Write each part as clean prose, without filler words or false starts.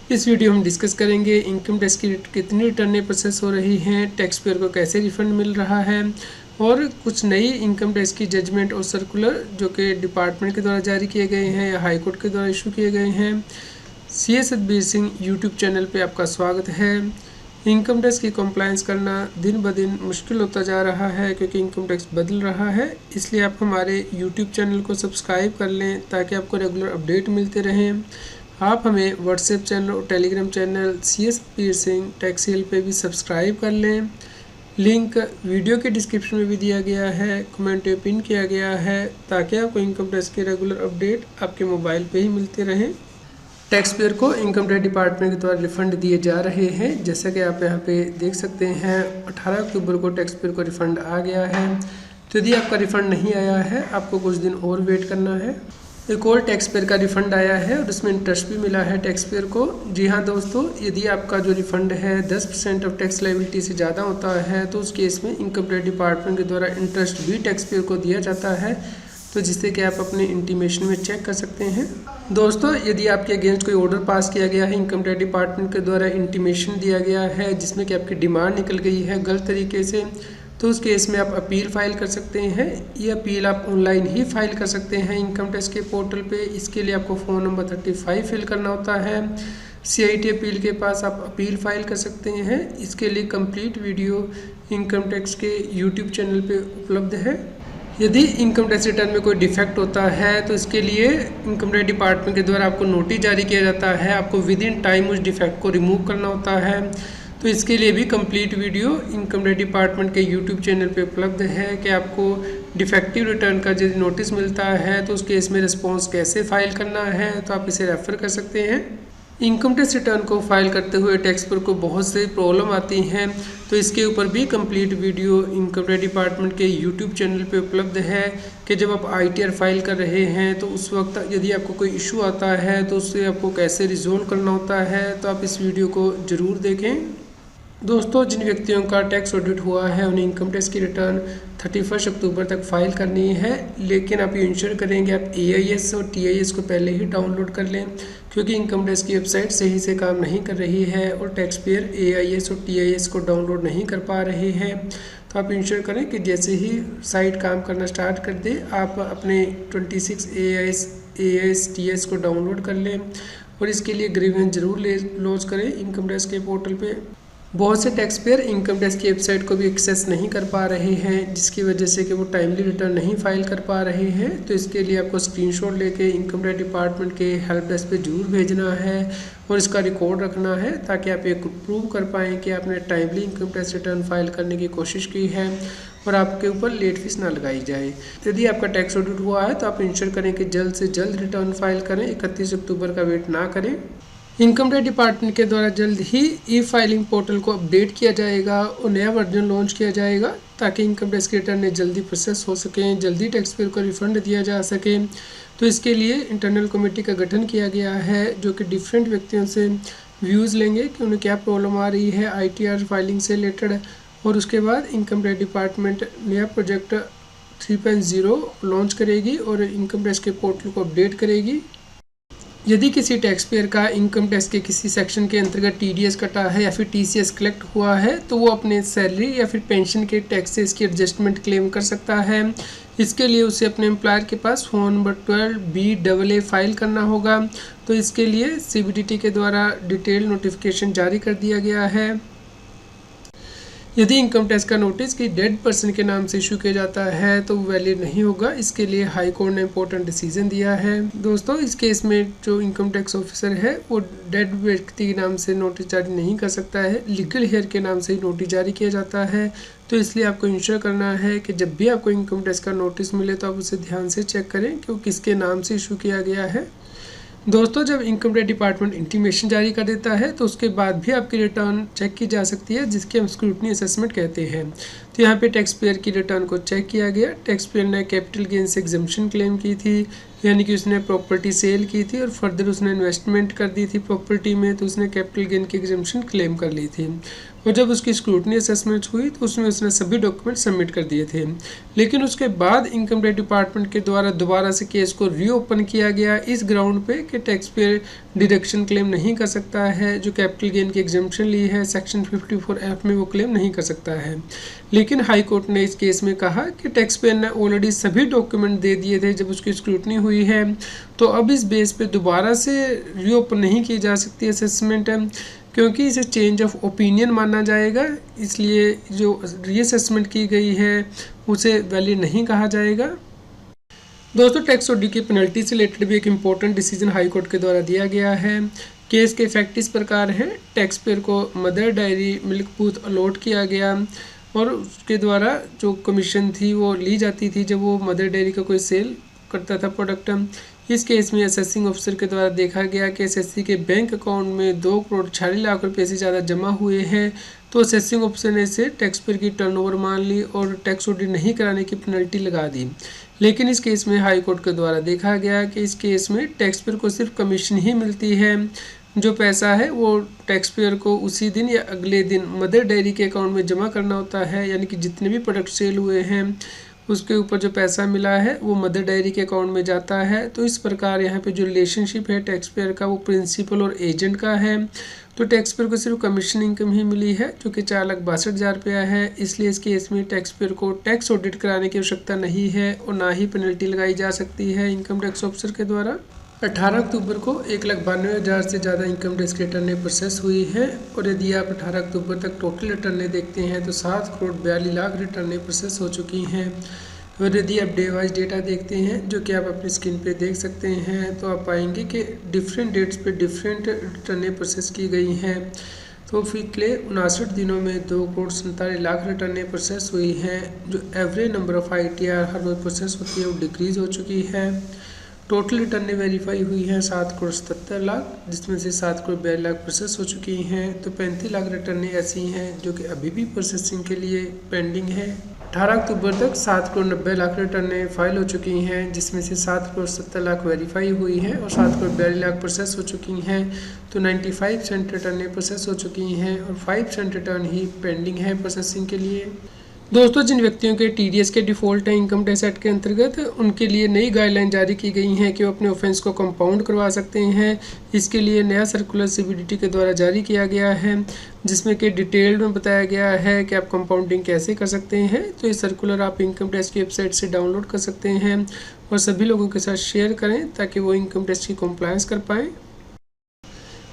इस वीडियो में हम डिस्कस करेंगे इनकम टैक्स की कितनी रिटर्नें प्रोसेस हो रही हैं, टैक्स पेयर को कैसे रिफंड मिल रहा है और कुछ नई इनकम टैक्स की जजमेंट और सर्कुलर जो कि डिपार्टमेंट के द्वारा जारी किए गए हैं या हाई कोर्ट के द्वारा इशू किए गए हैं। CA Satbir Singh YouTube channel पे आपका स्वागत है। इनकम टैक्स की कंप्लायंस करना दिन ब दिन मुश्किल होता जा रहा है क्योंकि इनकम टैक्स बदल रहा है, इसलिए आप हमारे यूट्यूब चैनल को सब्सक्राइब कर लें ताकि आपको रेगुलर अपडेट मिलते रहें। आप हमें व्हाट्सएप चैनल और Telegram channel CA Satbir Singh tax hill पे भी सब्सक्राइब कर लें। लिंक वीडियो के डिस्क्रिप्शन में भी दिया गया है, कमेंट में पिन किया गया है ताकि आपको इनकम टैक्स के रेगुलर अपडेट आपके मोबाइल पे ही मिलते रहें। टैक्स पेयर को इनकम टैक्स डिपार्टमेंट के द्वारा रिफंड दिए जा रहे हैं। जैसा कि आप यहाँ पे देख सकते हैं 18 अक्टूबर को टैक्स पेयर को रिफंड आ गया है। तो यदि आपका रिफंड नहीं आया है, आपको कुछ दिन और वेट करना है। एक और टैक्स पेयर का रिफंड आया है और उसमें इंटरेस्ट भी मिला है टैक्स पेयर को। जी हाँ दोस्तों, यदि आपका जो रिफंड है 10% ऑफ टैक्स लायबिलिटी से ज़्यादा होता है तो उस केस में इनकम टैक्स डिपार्टमेंट के द्वारा इंटरेस्ट भी टैक्स पेयर को दिया जाता है, तो जिससे कि आप अपने इंटीमेशन में चेक कर सकते हैं। दोस्तों, यदि आपके अगेंस्ट कोई ऑर्डर पास किया गया है, इनकम टैक्स डिपार्टमेंट के द्वारा इंटीमेशन दिया गया है जिसमें कि आपकी डिमांड निकल गई है गलत तरीके से, तो उस केस में आप अपील फाइल कर सकते हैं। ये अपील आप ऑनलाइन ही फाइल कर सकते हैं इनकम टैक्स के पोर्टल पे। इसके लिए आपको फ़ोन नंबर 35 फिल करना होता है। CIT अपील के पास आप अपील फाइल कर सकते हैं। इसके लिए कंप्लीट वीडियो इनकम टैक्स के यूट्यूब चैनल पे उपलब्ध है। यदि इनकम टैक्स रिटर्न में कोई डिफेक्ट होता है तो इसके लिए इनकम टैक्स डिपार्टमेंट के द्वारा आपको नोटिस जारी किया जाता है। आपको विद इन टाइम उस डिफेक्ट को रिमूव करना होता है। तो इसके लिए भी complete video income tax department के यूट्यूब चैनल पे उपलब्ध है कि आपको डिफेक्टिव रिटर्न का यदि नोटिस मिलता है तो उस केस में रिस्पॉन्स कैसे फाइल करना है, तो आप इसे रेफ़र कर सकते हैं। इनकम टैक्स रिटर्न को फाइल करते हुए टैक्स पेयर को बहुत से प्रॉब्लम आती हैं, तो इसके ऊपर भी complete video income tax department के यूट्यूब चैनल पे उपलब्ध है कि जब आप ITR फाइल कर रहे हैं तो उस वक्त यदि आपको कोई इशू आता है तो उससे आपको कैसे रिजोल्व करना होता है, तो आप इस वीडियो को ज़रूर देखें। दोस्तों, जिन व्यक्तियों का टैक्स ऑडिट हुआ है उन्हें इनकम टैक्स की रिटर्न 31 अक्टूबर तक फाइल करनी है, लेकिन आप ये इंश्योर करेंगे आप AIS और TIS को पहले ही डाउनलोड कर लें क्योंकि इनकम टैक्स की वेबसाइट सही से काम नहीं कर रही है और टैक्स पेयर AIS और TIS को डाउनलोड नहीं कर पा रहे हैं। तो आप इंश्योर करें कि जैसे ही साइट काम करना स्टार्ट कर दे आप अपने 26 AIS TIS को डाउनलोड कर लें और इसके लिए ग्रीवेंस जरूर लॉन्च करें इनकम टैक्स के पोर्टल पर। बहुत से टैक्स पेयर इनकम टैक्स की वेबसाइट को भी एक्सेस नहीं कर पा रहे हैं, जिसकी वजह से कि वो टाइमली रिटर्न नहीं फाइल कर पा रहे हैं। तो इसके लिए आपको स्क्रीनशॉट लेके इनकम टैक्स डिपार्टमेंट के हेल्प डेस्क पे जरूर भेजना है और इसका रिकॉर्ड रखना है ताकि आप ये प्रूव कर पाएँ कि आपने timely income tax return file करने की कोशिश की है और आपके ऊपर लेट फीस ना लगाई जाए। यदि आपका टैक्स ऑडिट हुआ है तो आप इंश्योर करें कि जल्द से जल्द रिटर्न फाइल करें, 31 अक्टूबर का वेट ना करें। इनकम टैक्स डिपार्टमेंट के द्वारा जल्द ही ई-फाइलिंग पोर्टल को अपडेट किया जाएगा और नया वर्जन लॉन्च किया जाएगा ताकि इनकम टैक्स की रिटर्न जल्दी प्रोसेस हो सकें, जल्दी टैक्स पेयर को रिफंड दिया जा सके। तो इसके लिए इंटरनल कमेटी का गठन किया गया है जो कि डिफरेंट व्यक्तियों से व्यूज़ लेंगे कि उन्हें क्या प्रॉब्लम आ रही है ITR फाइलिंग से रिलेटेड, और उसके बाद इनकम टैक्स डिपार्टमेंट नया प्रोजेक्ट 3.0 लॉन्च करेगी और इनकम टैक्स के पोर्टल को अपडेट करेगी। यदि किसी टैक्स पेयर का इनकम टैक्स के किसी सेक्शन के अंतर्गत TDS कटा है या फिर TCS कलेक्ट हुआ है तो वो अपने सैलरी या फिर पेंशन के टैक्स से इसकी एडजस्टमेंट क्लेम कर सकता है। इसके लिए उसे अपने एम्प्लॉयर के पास फ़ोन नंबर 12BAA फाइल करना होगा। तो इसके लिए CBDT के द्वारा डिटेल नोटिफिकेशन जारी कर दिया गया है। यदि इनकम टैक्स का नोटिस कि डेड पर्सन के नाम से इशू किया जाता है तो वैलिड नहीं होगा। इसके लिए हाई कोर्ट ने इंपॉर्टेंट डिसीजन दिया है। दोस्तों, इस केस में जो इनकम टैक्स ऑफिसर है वो डेड व्यक्ति के नाम से नोटिस जारी नहीं कर सकता है, लीगल हेयर के नाम से ही नोटिस जारी किया जाता है। तो इसलिए आपको इंश्योर करना है कि जब भी आपको इनकम टैक्स का नोटिस मिले तो आप उसे ध्यान से चेक करें कि वो किसके नाम से इशू किया गया है। दोस्तों, जब इनकम टैक्स डिपार्टमेंट इंटीमेशन जारी कर देता है तो उसके बाद भी आपकी रिटर्न चेक की जा सकती है, जिसके हम स्क्रूटनी असेसमेंट कहते हैं। तो तो यहाँ पे टैक्स पेयर की रिटर्न को चेक किया गया। टैक्स पेयर ने कैपिटल गेन से एग्जम्पशन क्लेम की थी, यानी कि उसने प्रॉपर्टी सेल की थी और फर्दर उसने इन्वेस्टमेंट कर दी थी प्रॉपर्टी में, तो उसने कैपिटल गेन की एग्जम्पशन क्लेम कर ली थी। और जब उसकी स्क्रूटनी असेसमेंट हुई तो उसमें उसने सभी डॉक्यूमेंट सबमिट कर दिए थे। लेकिन उसके बाद इनकम टैक्स डिपार्टमेंट के द्वारा दोबारा से केस को रीओपन किया गया इस ग्राउंड पे कि टैक्स पेयर डिडक्शन क्लेम नहीं कर सकता है, जो कैपिटल गेन की एग्जम्पशन ली है सेक्शन 54F में वो क्लेम नहीं कर सकता है। लेकिन हाई कोर्ट ने इस केस में कहा कि टैक्स पेयर ने ऑलरेडी सभी डॉक्यूमेंट दे दिए थे जब उसकी स्क्रूटनी हुई है, तो अब इस बेस पे दोबारा से रीओपन नहीं की जा सकती असेसमेंट, क्योंकि इसे चेंज ऑफ ओपिनियन माना जाएगा। इसलिए जो रीअसेसमेंट की गई है उसे वैलिड नहीं कहा जाएगा। दोस्तों, टैक्स ऑडिट की पेनल्टी से रिलेटेड भी एक इम्पोर्टेंट डिसीजन हाई कोर्ट के द्वारा दिया गया है। केस के इफेक्ट इस प्रकार हैं, टैक्स पेयर को Mother Dairy milk booth allot किया गया और उसके द्वारा जो कमीशन थी वो ली जाती थी जब वो मदर डेयरी का कोई सेल करता था प्रोडक्ट। इस केस में असेसिंग ऑफिसर के द्वारा देखा गया कि एसएससी के बैंक अकाउंट में 2,46,00,000 रुपये से ज़्यादा जमा हुए हैं, तो असेसिंग ऑफिसर ने इसे टैक्स पेयर की टर्नओवर मान ली और टैक्स ऑडिट नहीं कराने की पेनल्टी लगा दी। लेकिन इस केस में हाई कोर्ट के द्वारा देखा गया कि इस केस में टैक्स पेयर को सिर्फ कमीशन ही मिलती है, जो पैसा है वो टैक्स पेयर को उसी दिन या अगले दिन मदर डेयरी के अकाउंट में जमा करना होता है, यानी कि जितने भी प्रोडक्ट सेल हुए हैं उसके ऊपर जो पैसा मिला है वो मदर डायरी के अकाउंट में जाता है। तो इस प्रकार यहाँ पे जो रिलेशनशिप है टैक्स पेयर का वो प्रिंसिपल और एजेंट का है। तो टैक्स पेयर को सिर्फ कमीशन इनकम ही मिली है जो कि 4,62,000 रुपया है, इसलिए इस केस में टैक्स पेयर को टैक्स ऑडिट कराने की आवश्यकता नहीं है और ना ही पेनल्टी लगाई जा सकती है इनकम टैक्स ऑफिसर के द्वारा। 18 अक्टूबर को 1,92,000 से ज़्यादा इनकम टैक्स की रिटर्नें प्रोसेस हुई है और यदि आप 18 अक्टूबर तक टोटल रिटर्नें देखते हैं तो 7,42,00,000 रिटर्नें प्रोसेस हो चुकी हैं। और यदि आप डे वाइज डेटा देखते हैं जो कि आप अपनी स्क्रीन पे देख सकते हैं तो आप पाएंगे कि डिफरेंट डेट्स पे डिफरेंट रिटर्नें प्रोसेस की गई हैं। तो पिछले 59 दिनों में 2,47,00,000 रिटर्नें प्रोसेस हुई हैं। जो एवरेज नंबर ऑफ ITR हर रोज प्रोसेस होती है वो डिक्रीज़ हो चुकी है। टोटल रिटर्नें वेरीफाई हुई हैं 7,77,00,000, जिसमें से 7,42,00,000 प्रोसेस हो चुकी हैं। तो 35,00,000 रिटर्नें ऐसी हैं जो कि अभी भी प्रोसेसिंग के लिए पेंडिंग है। 18 अक्टूबर तक 7,90,00,000 रिटर्नें फाइल हो चुकी हैं, जिसमें से 7,70,00,000 वेरीफाई हुई हैं और 7,42,00,000 प्रोसेस हो चुकी हैं। तो 95% रिटर्नें प्रोसेस हो चुकी हैं और 5% रिटर्न ही पेंडिंग है प्रोसेसिंग के लिए। दोस्तों, जिन व्यक्तियों के TDS के डिफ़ॉल्ट हैं इनकम टैक्स एक्ट के अंतर्गत, उनके लिए नई गाइडलाइन जारी की गई हैं कि वो अपने ऑफेंस को कंपाउंड करवा सकते हैं। इसके लिए नया सर्कुलर CBDT के द्वारा जारी किया गया है, जिसमें कि डिटेल्ड में बताया गया है कि आप कंपाउंडिंग कैसे कर सकते हैं। तो ये सर्कुलर आप इनकम टैक्स की वेबसाइट से डाउनलोड कर सकते हैं और सभी लोगों के साथ शेयर करें ताकि वो इनकम टैक्स की कंप्लायंस कर पाएँ।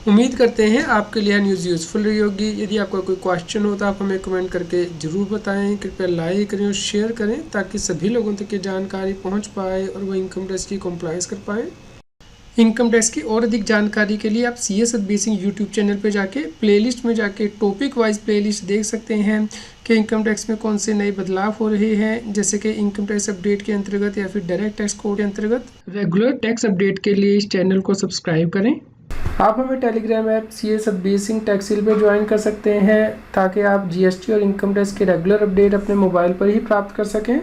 उम्मीद करते हैं आपके लिए न्यूज़ यूज़फुल रही होगी। यदि आपका कोई क्वेश्चन हो तो आप हमें कमेंट करके ज़रूर बताएं। कृपया लाइक करें और शेयर करें ताकि सभी लोगों तक ये जानकारी पहुंच पाए और वो इनकम टैक्स की कंप्लायंस कर पाएँ। इनकम टैक्स की और अधिक जानकारी के लिए आप CS अदबी सिंह यूट्यूब चैनल पर जाके प्लेलिस्ट में जाके टॉपिक वाइज प्लेलिस्ट देख सकते हैं कि इनकम टैक्स में कौन से नए बदलाव हो रहे हैं, जैसे कि इनकम टैक्स अपडेट के अंतर्गत या फिर डायरेक्ट टैक्स कोड के अंतर्गत। रेगुलर टैक्स अपडेट के लिए इस चैनल को सब्सक्राइब करें। आप हमें टेलीग्राम ऐप CS अदबी सिंह टैक्सिल पर ज्वाइन कर सकते हैं ताकि आप GST और इनकम टैक्स के रेगुलर अपडेट अपने मोबाइल पर ही प्राप्त कर सकें।